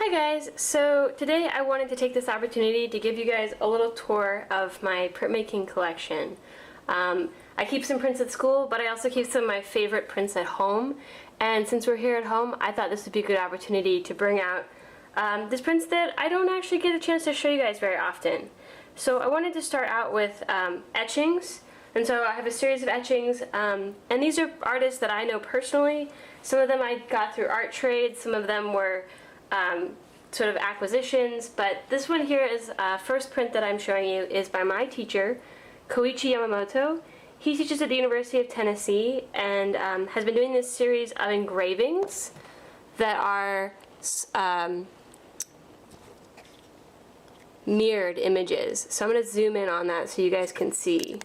Hi guys, so today I wanted to take this opportunity to give you guys a little tour of my printmaking collection. I keep some prints at school, but I also keep some of my favorite prints at home, and since we're here at home, I thought this would be a good opportunity to bring out these prints that I don't actually get a chance to show you guys very often. So I wanted to start out with etchings, and so I have a series of etchings, and these are artists that I know personally. Some of them I got through art trade, some of them were sort of acquisitions, but this one here is first print that I'm showing you is by my teacher, Koichi Yamamoto. He teaches at the University of Tennessee and has been doing this series of engravings that are mirrored images. So I'm going to zoom in on that so you guys can see.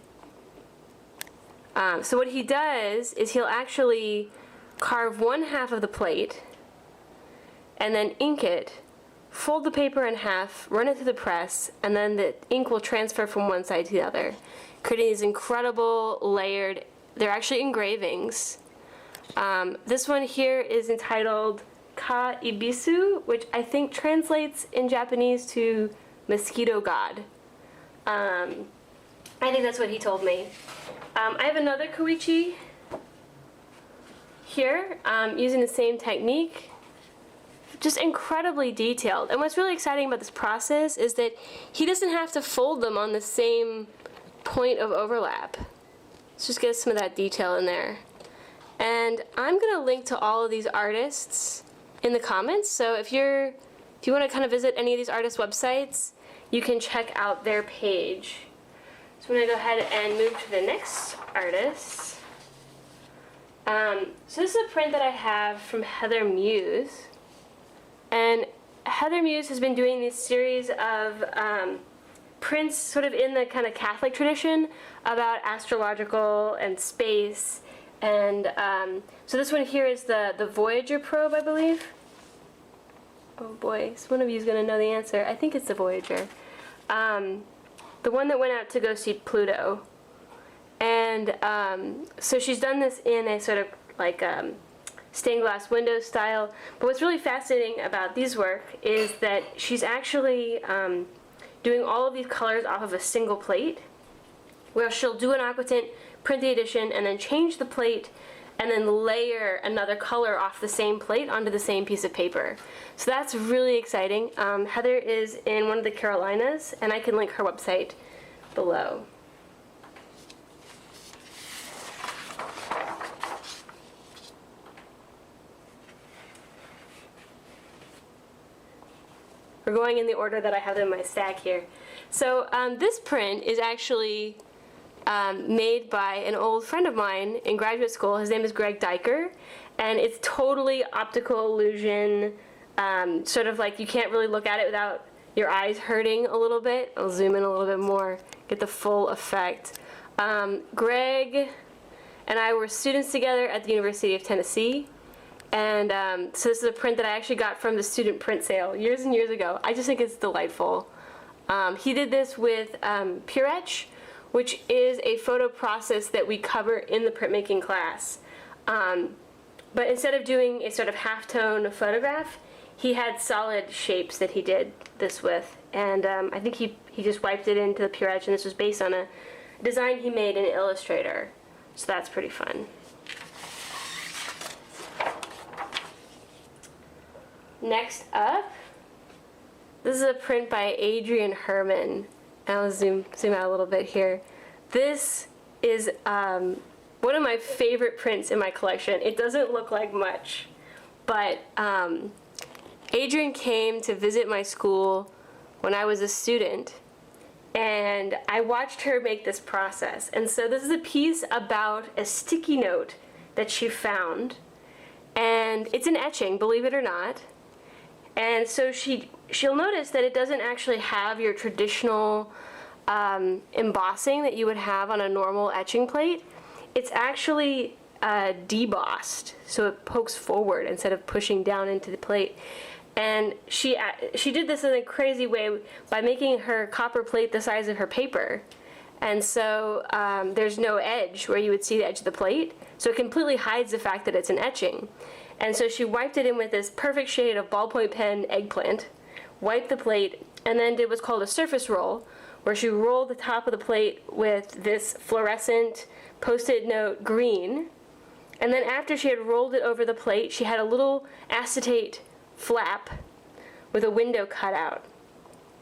So what he does is he'll actually carve one half of the plate and then ink it, fold the paper in half, run it through the press, and then the ink will transfer from one side to the other, creating these incredible layered, they're actually engravings. This one here is entitled Ka Ibisu, which I think translates in Japanese to mosquito god. I think that's what he told me. I have another Koichi here, using the same technique. Just incredibly detailed. And what's really exciting about this process is that he doesn't have to fold them on the same point of overlap. Let's just get some of that detail in there. And I'm going to link to all of these artists in the comments, so if you want to kind of visit any of these artists' websites, you can check out their page. So I'm going to go ahead and move to the next artist. So this is a print that I have from Heather Muse. And Heather Muse has been doing this series of prints sort of in the kind of Catholic tradition about astrological and space. And so this one here is the Voyager probe, I believe. Oh boy, so one of you is going to know the answer. I think it's the Voyager. The one that went out to go see Pluto. And so she's done this in a sort of like stained glass window style. But what's really fascinating about these work is that she's actually doing all of these colors off of a single plate, where she'll do an aquatint, print the edition, and then change the plate, and then layer another color off the same plate onto the same piece of paper. So that's really exciting. Heather is in one of the Carolinas, and I can link her website below. We're going in the order that I have them in my stack here. So this print is actually made by an old friend of mine in graduate school. His name is Daiker, and it's totally optical illusion, sort of like you can't really look at it without your eyes hurting a little bit. I'll zoom in a little bit more, get the full effect. Greg and I were students together at the University of Tennessee. And so this is a print that I actually got from the student print sale years and years ago. I just think it's delightful. He did this with Pure Etch, which is a photo process that we cover in the printmaking class. But instead of doing a sort of halftone photograph, he had solid shapes that he did this with. And I think he just wiped it into the Pure Etch, and this was based on a design he made in Illustrator. So that's pretty fun. Next up, this is a print by Adriane Herman. I'll zoom out a little bit here. This is one of my favorite prints in my collection. It doesn't look like much, but Adrian came to visit my school when I was a student, and I watched her make this process. And so this is a piece about a sticky note that she found, and it's an etching, believe it or not. And so she'll notice that it doesn't actually have your traditional embossing that you would have on a normal etching plate. It's actually debossed, so it pokes forward instead of pushing down into the plate. And she did this in a crazy way by making her copper plate the size of her paper. And so there's no edge where you would see the edge of the plate, so it completely hides the fact that it's an etching. And so she wiped it in with this perfect shade of ballpoint pen eggplant, wiped the plate, and then did what's called a surface roll, where she rolled the top of the plate with this fluorescent Post-it note green. And then after she had rolled it over the plate, she had a little acetate flap with a window cut out.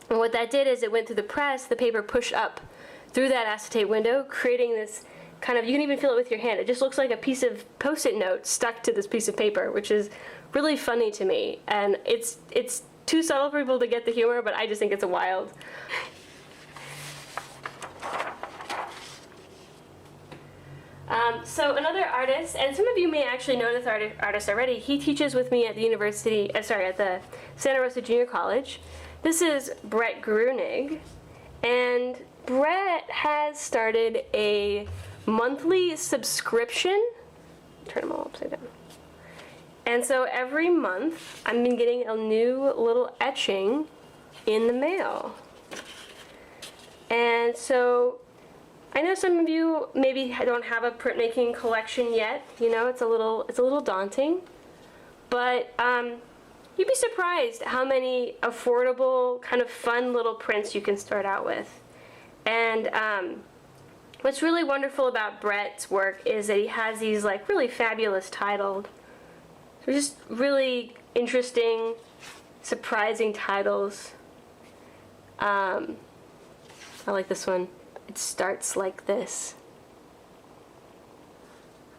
And what that did is it went through the press, the paper pushed up through that acetate window, creating this kind of, you can even feel it with your hand. It just looks like a piece of Post-it note stuck to this piece of paper, which is really funny to me. And it's too subtle for people to get the humor, but I just think it's a wild. So another artist, and some of you may actually know this artist already, he teaches with me at the university, at the Santa Rosa Junior College. This is Brett Grunig, and Brett has started a monthly subscription. Turn them all upside down. And so every month I've been getting a new little etching in the mail. And so I know some of you maybe don't have a printmaking collection yet. You know, it's a little daunting, but you'd be surprised how many affordable, kind of fun little prints you can start out with. And what's really wonderful about Brett's work is that he has these like really fabulous titles. They're just really interesting, surprising titles. I like this one. It starts like this.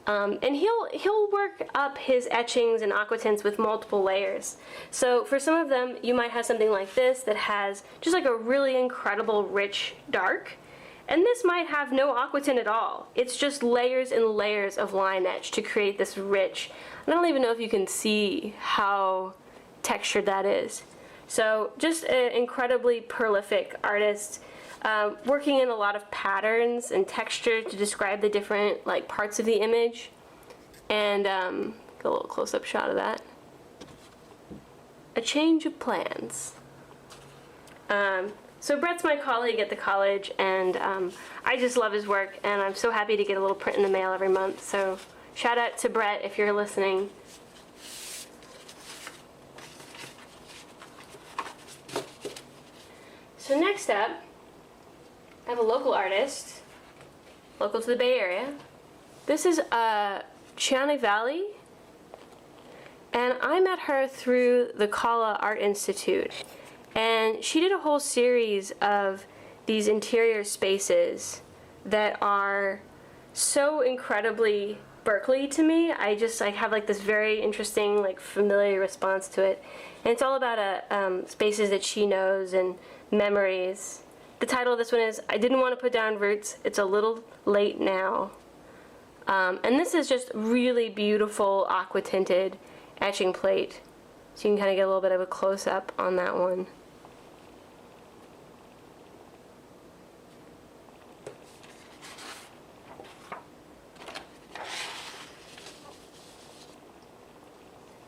And he'll work up his etchings and aquatints with multiple layers. So for some of them, you might have something like this that has just like a really incredible rich dark. And this might have no aquatint at all. It's just layers and layers of line etch to create this rich. I don't even know if you can see how textured that is. So just an incredibly prolific artist. Working in a lot of patterns and texture to describe the different like parts of the image, and get a little close-up shot of that. A change of plans. So Brett's my colleague at the college, and I just love his work, and I'm so happy to get a little print in the mail every month. So shout out to Brett if you're listening. So next up, I have a local artist, local to the Bay Area. This is Cianna Valley, and I met her through the Kala Art Institute, and she did a whole series of these interior spaces that are so incredibly Berkeley to me. I just like have like this very interesting like familiar response to it, and it's all about spaces that she knows and memories. The title of this one is I Didn't Want to Put Down Roots, It's a Little Late Now. And this is just really beautiful aqua tinted etching plate. So you can kind of get a little bit of a close-up on that one.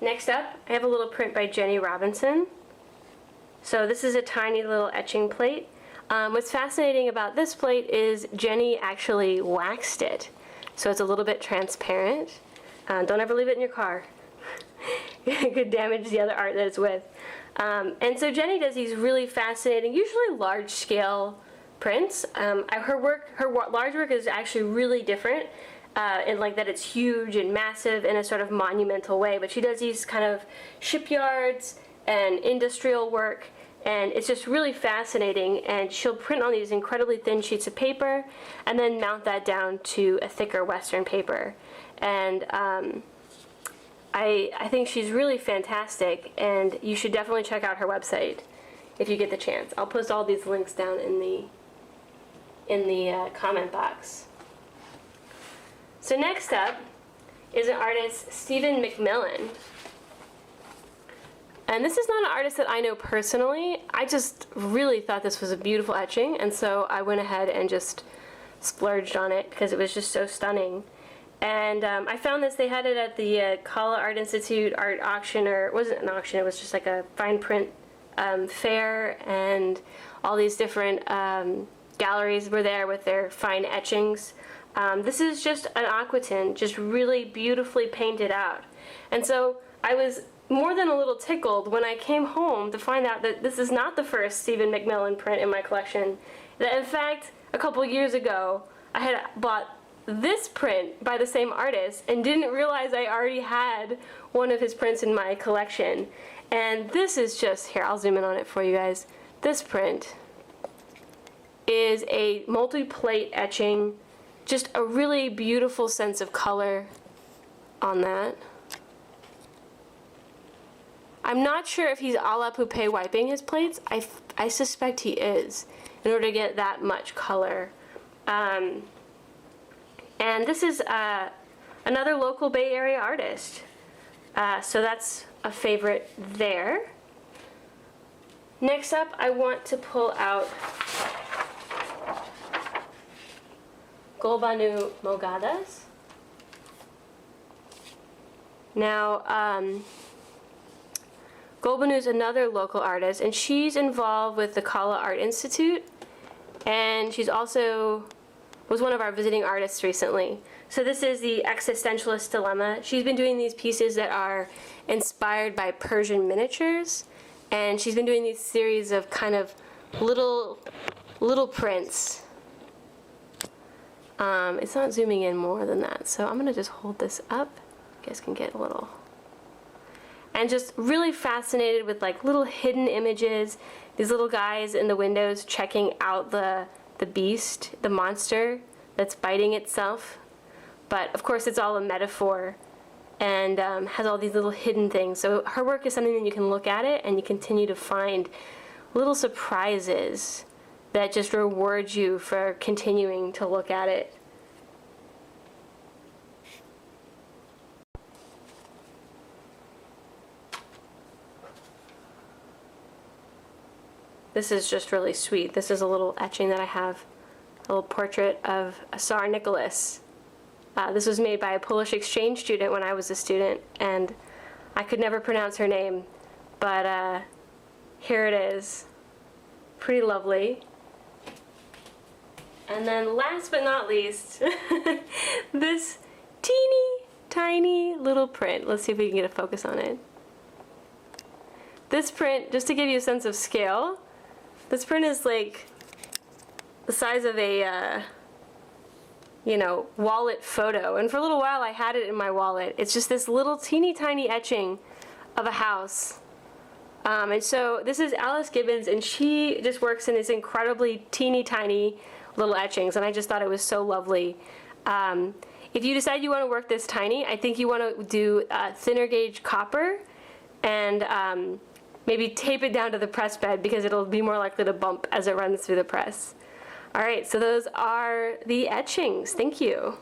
Next up, I have a little print by Jenny Robinson. So this is a tiny little etching plate. What's fascinating about this plate is Jenny actually waxed it. So it's a little bit transparent. Don't ever leave it in your car. It could damage the other art that it's with. And so Jenny does these really fascinating, usually large-scale prints. Her large work is actually really different in like that it's huge and massive in a sort of monumental way. But she does these kind of shipyards and industrial work, and it's just really fascinating. And she'll print on these incredibly thin sheets of paper and then mount that down to a thicker Western paper. And I think she's really fantastic, and you should definitely check out her website if you get the chance. I'll post all these links down in the comment box. So next up is an artist, Stephen McMillan. And this is not an artist that I know personally. I just really thought this was a beautiful etching, and so I went ahead and just splurged on it because it was just so stunning. And I found this, they had it at the Kala Art Institute art auction, or it wasn't an auction, it was just like a fine print fair, and all these different galleries were there with their fine etchings. This is just an aquatint, just really beautifully painted out. And so I was more than a little tickled when I came home to find out that this is not the first Stephen McMillan print in my collection. That in fact, a couple years ago, I had bought this print by the same artist and didn't realize I already had one of his prints in my collection. And this is just, here, I'll zoom in on it for you guys. This print is a multi-plate etching, just a really beautiful sense of color on that. I'm not sure if he's a la Poupée wiping his plates. I suspect he is, in order to get that much color. And this is another local Bay Area artist. So that's a favorite there. Next up, I want to pull out Golbanou Moghaddas. Now, Golbanou is another local artist, and she's involved with the Kala Art Institute, and she's also was one of our visiting artists recently. So this is the Existentialist Dilemma. She's been doing these pieces that are inspired by Persian miniatures, and she's been doing these series of kind of little prints. It's not zooming in more than that, so I'm gonna just hold this up. You guys can get a little. And just really fascinated with like little hidden images, these little guys in the windows checking out the beast, the monster that's biting itself. But of course it's all a metaphor and has all these little hidden things. So her work is something that you can look at it and you continue to find little surprises that just reward you for continuing to look at it. This is just really sweet. This is a little etching that I have, a little portrait of Tsar Nicholas. This was made by a Polish exchange student when I was a student, and I could never pronounce her name, but here it is. Pretty lovely. And then last but not least, this teeny tiny little print. Let's see if we can get a focus on it. This print, just to give you a sense of scale, this print is like the size of a, wallet photo. And for a little while I had it in my wallet. It's just this little teeny tiny etching of a house. And so this is Alice Gibbons, and she just works in these incredibly teeny tiny little etchings, and I just thought it was so lovely. If you decide you want to work this tiny, I think you want to do thinner gauge copper and maybe tape it down to the press bed because it'll be more likely to bump as it runs through the press. All right, so those are the etchings. Thank you.